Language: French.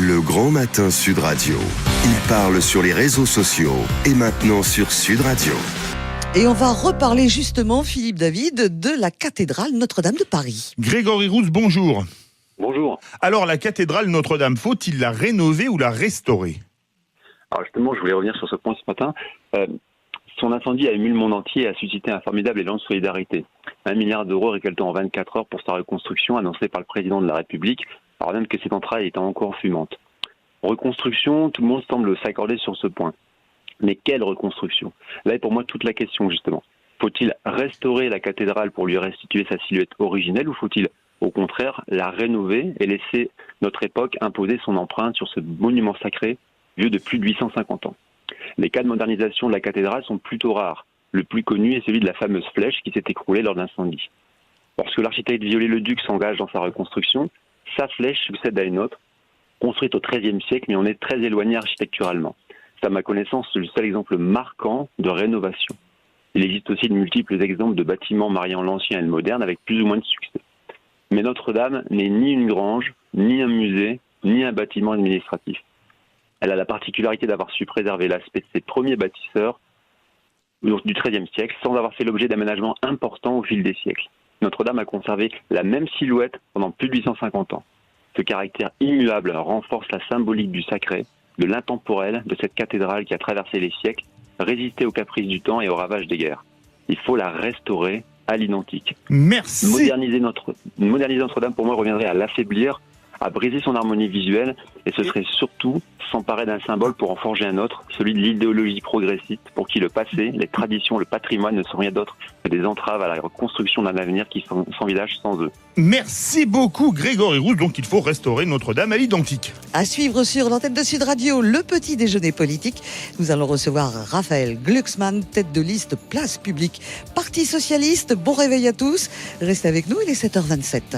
Le Grand Matin Sud Radio. Il parle sur les réseaux sociaux et maintenant sur Sud Radio. Et on va reparler justement, Philippe David, de la cathédrale Notre-Dame de Paris. Grégory Rousse, bonjour. Bonjour. Alors, la cathédrale Notre-Dame, faut-il la rénover ou la restaurer ? Alors justement, je voulais revenir sur ce point ce matin. Son incendie a ému le monde entier et a suscité un formidable élan de solidarité. 1 milliard d'euros récoltés en 24 heures pour sa reconstruction, annoncée par le président de la République, alors même que cette entraille étant encore fumante. Reconstruction, tout le monde semble s'accorder sur ce point. Mais quelle reconstruction ? Là est pour moi toute la question, justement. Faut-il restaurer la cathédrale pour lui restituer sa silhouette originelle ou faut-il, au contraire, la rénover et laisser notre époque imposer son empreinte sur ce monument sacré vieux de plus de 850 ans ? Les cas de modernisation de la cathédrale sont plutôt rares. Le plus connu est celui de la fameuse flèche qui s'est écroulée lors de l'incendie. Lorsque l'architecte Viollet-le-Duc s'engage dans sa reconstruction, sa flèche succède à une autre, construite au XIIIe siècle, mais on est très éloigné architecturalement. C'est à ma connaissance le seul exemple marquant de rénovation. Il existe aussi de multiples exemples de bâtiments mariant l'ancien et le moderne avec plus ou moins de succès. Mais Notre-Dame n'est ni une grange, ni un musée, ni un bâtiment administratif. Elle a la particularité d'avoir su préserver l'aspect de ses premiers bâtisseurs du XIIIe siècle sans avoir fait l'objet d'aménagements importants au fil des siècles. Notre-Dame a conservé la même silhouette pendant plus de 850 ans. Ce caractère immuable renforce la symbolique du sacré, de l'intemporel de cette cathédrale qui a traversé les siècles, résisté aux caprices du temps et aux ravages des guerres. Il faut la restaurer à l'identique. Merci. Moderniser Notre-Dame, pour moi, reviendrait à l'affaiblir, à briser son harmonie visuelle, et ce serait surtout s'emparer d'un symbole pour en forger un autre, celui de l'idéologie progressiste, pour qui le passé, les traditions, le patrimoine ne sont rien d'autre que des entraves à la reconstruction d'un avenir qui s'envisage sans eux. Merci beaucoup Grégory Rousse. Donc il faut restaurer Notre-Dame à l'identique. À suivre sur l'antenne de Sud Radio, le petit déjeuner politique. Nous allons recevoir Raphaël Glucksmann, tête de liste Place Publique, Parti Socialiste. Bon réveil à tous. Restez avec nous, il est 7h27.